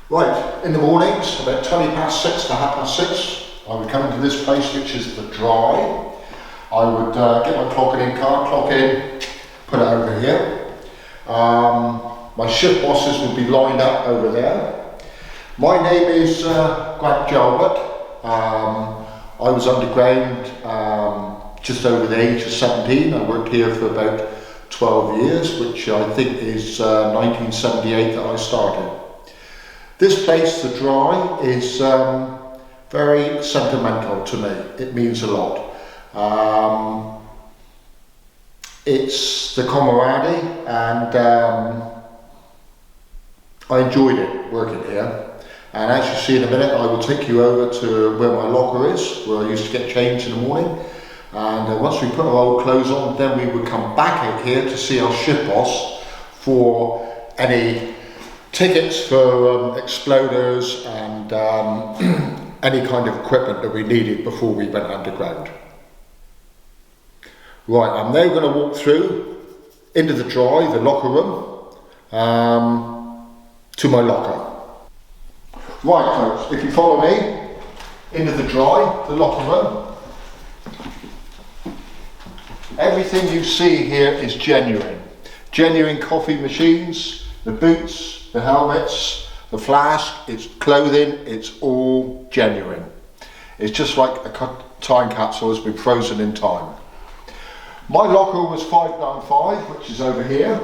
Right, in the mornings, about 20 past 6 to half past 6, I would come into this place, which is the dry. I would get my clocking in car, clock in, put it over here. My shift bosses would be lined up over there. My name is Jelbert. I was underground just over the age of 17. I worked here for about 12 years, which I think is 1978 that I started. This place, the Dry, is very sentimental to me. It means a lot. It's the camaraderie, and I enjoyed it working here. And as you see in a minute, I will take you over to where my locker is, where I used to get changed in the morning. And once we put our old clothes on, then we would come back out here to see our shift boss for any tickets for exploders and any kind of equipment that we needed before we went underground. Right, I'm now going to walk through into the Dry, the locker room, to my locker. Right folks, if you follow me into the Dry, the locker room, everything you see here is genuine. Genuine coffee machines, the boots, the helmets, the flask, it's clothing, it's all genuine. It's just like a time capsule has been frozen in time. My locker was 595, which is over here.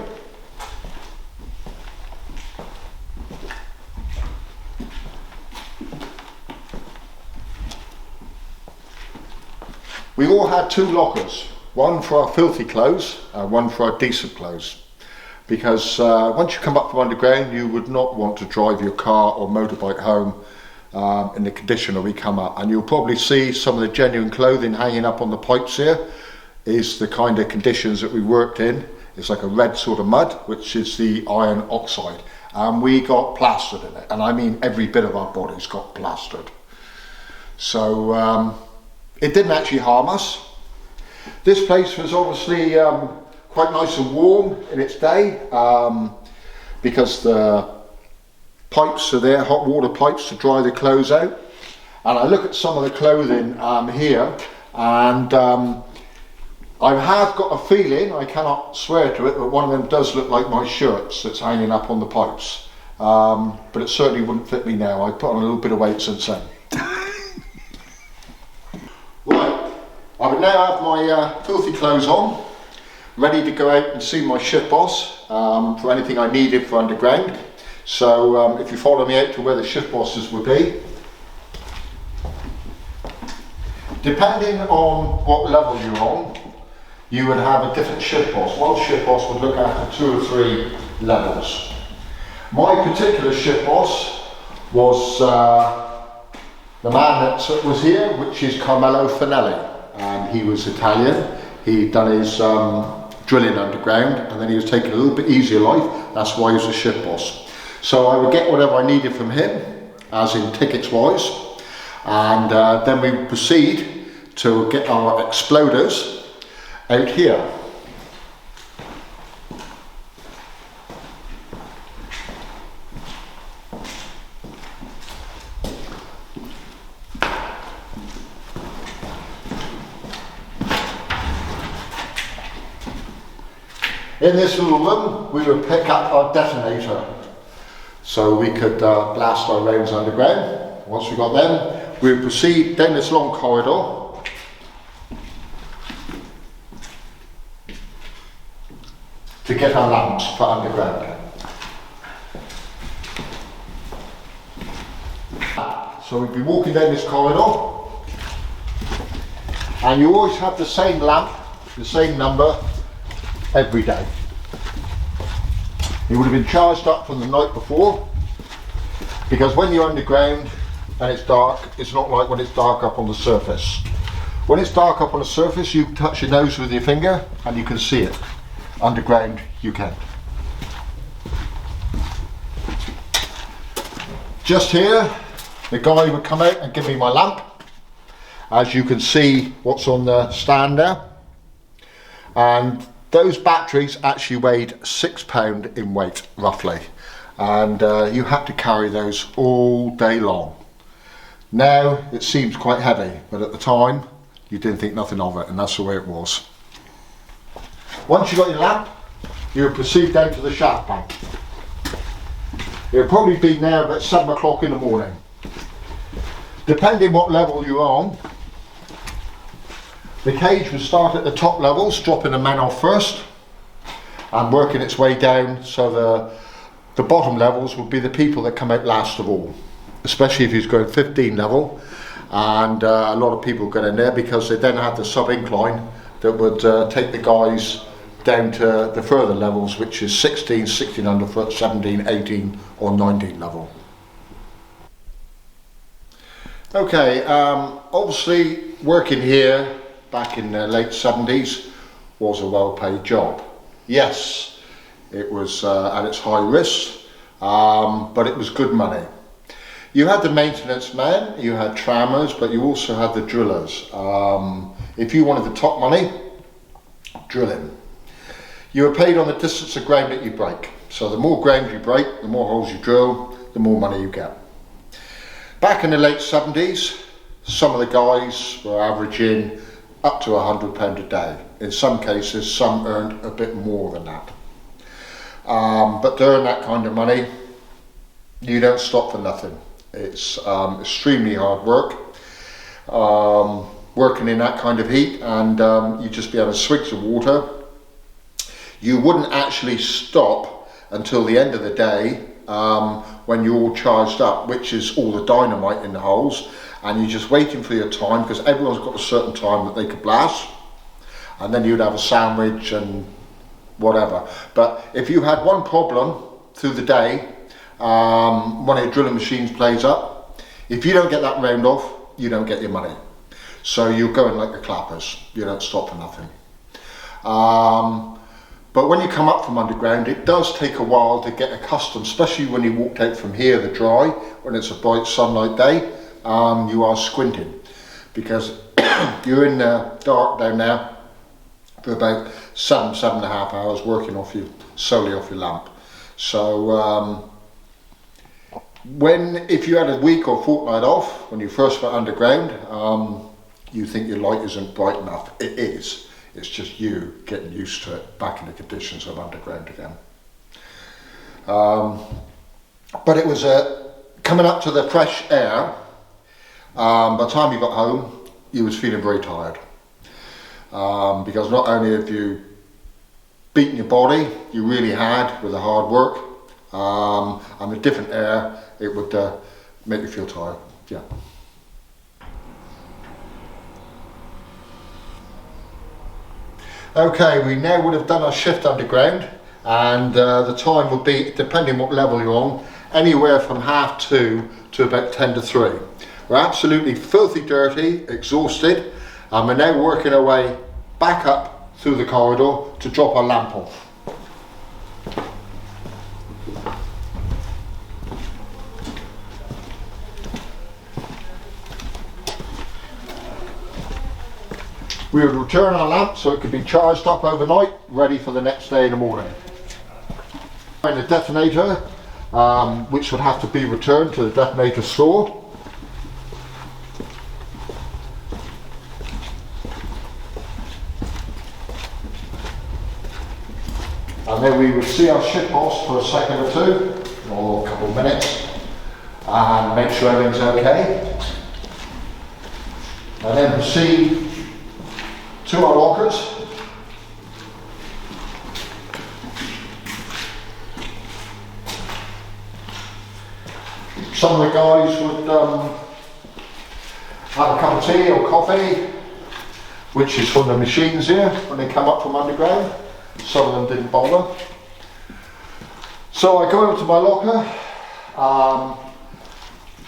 We all had two lockers, one for our filthy clothes and one for our decent clothes. Because once you come up from underground, you would not want to drive your car or motorbike home in the condition that we come up. And you'll probably see some of the genuine clothing hanging up on the pipes here is the kind of conditions that we worked in. It's like a red sort of mud, which is the iron oxide. And we got plastered in it. And I mean every bit of our bodies got plastered. So it didn't actually harm us. This place was obviously quite nice and warm in its day because the pipes are there, hot water pipes to dry the clothes out. And I look at some of the clothing here, and I have got a feeling, I cannot swear to it, but one of them does look like my shirts that's hanging up on the pipes. But it certainly wouldn't fit me now. I put on a little bit of weight since then. Right, I would now have my filthy clothes on, ready to go out and see my shift boss for anything I needed for underground. So if you follow me out to where the shift bosses would be, depending on what level you're on, you would have a different shift boss. One shift boss would look after 2 or 3 levels. My particular shift boss was the man that was here, which is Carmelo Finelli, and he was Italian. He'd done his drilling underground, and then he was taking a little bit easier life. That's why he was a shift boss. So I would get whatever I needed from him, as in tickets wise, and then we would proceed to get our exploders out here. In this little room, we would pick up our detonator, so we could blast our rounds underground. Once we got them, we would proceed down this long corridor to get our lamps for underground. So we'd be walking down this corridor, and you always have the same lamp, the same number, every day. It would have been charged up from the night before, because when you're underground and it's dark, it's not like when it's dark up on the surface. When it's dark up on the surface, you touch your nose with your finger and you can see it. Underground, you can't. Just here, the guy would come out and give me my lamp. As you can see what's on the stand there. And those batteries actually weighed £6 in weight, roughly. and you had to carry those all day long. Now it seems quite heavy, but at the time you didn't think nothing of it, and that's the way it was. Once you got your lamp, you would proceed down to the shaft bank. It would probably be now about 7 o'clock in the morning. Depending what level you're on, the cage would start at the top levels, dropping the men off first and working its way down, so the bottom levels would be the people that come out last of all, especially if he's going 15 level, and a lot of people get in there because they then have the sub incline that would take the guys down to the further levels, which is 16, 16 underfoot, 17, 18 or 19 level. Okay, obviously working here back in the late 70s was a well-paid job. Yes, it was at its high risk, but it was good money. You had the maintenance men, you had trammers, but you also had the drillers. If you wanted the top money, drilling. You were paid on the distance of ground that you break. So the more ground you break, the more holes you drill, the more money you get. Back in the late 70s, some of the guys were averaging up to £100 a day. In some cases, some earned a bit more than that. But to earn that kind of money, you don't stop for nothing. It's extremely hard work, working in that kind of heat, and you just be having swigs of water. You wouldn't actually stop until the end of the day when you're all charged up, which is all the dynamite in the holes, and you're just waiting for your time because everyone's got a certain time that they could blast, and then you'd have a sandwich and whatever. But if you had one problem through the day, one of your drilling machines plays up, if you don't get that round off, you don't get your money. So you're going like the clappers, you don't stop for nothing. But when you come up from underground, it does take a while to get accustomed, especially when you walked out from here, the dry, when it's a bright sunlight day, you are squinting because you're in the dark down there for about 7.5 hours working solely off your lamp. So if you had a week or fortnight off when you first went underground, you think your light isn't bright enough. It is. It's just you getting used to it back in the conditions of underground again. But it was coming up to the fresh air. By the time you got home, you was feeling very tired. Because not only have you beaten your body, you really had with the hard work, and the different air, it would make you feel tired. Yeah. Okay, we now would have done our shift underground, and the time would be, depending what level you're on, anywhere from 2:30 to about 3:10. We're absolutely filthy dirty, exhausted, and we're now working our way back up through the corridor to drop our lamp off. We would return our lamp so it could be charged up overnight, ready for the next day in the morning. And the detonator, which would have to be returned to the detonator store. And then we would see our ship boss for a second or two, or a couple of minutes, and make sure everything's okay. And then proceed to our lockers. Some of the guys would have a cup of tea or coffee, which is from the machines here when they come up from underground. Some of them didn't bother. So I go over to my locker,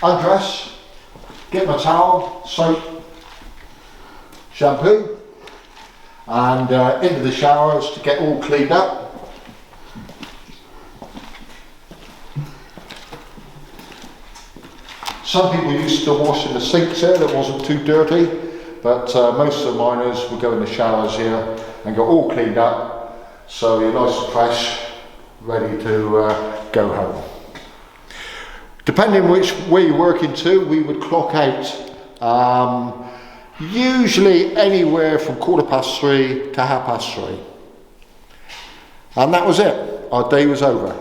undress, get my towel, soap, shampoo, and into the showers to get all cleaned up. Some people used to wash in the sinks here that wasn't too dirty, but most of the miners would go in the showers here and get all cleaned up, so you're nice and fresh, ready to go home. Depending which way you're working to, we would clock out usually anywhere from 3:15 to 3:30. And that was it. Our day was over.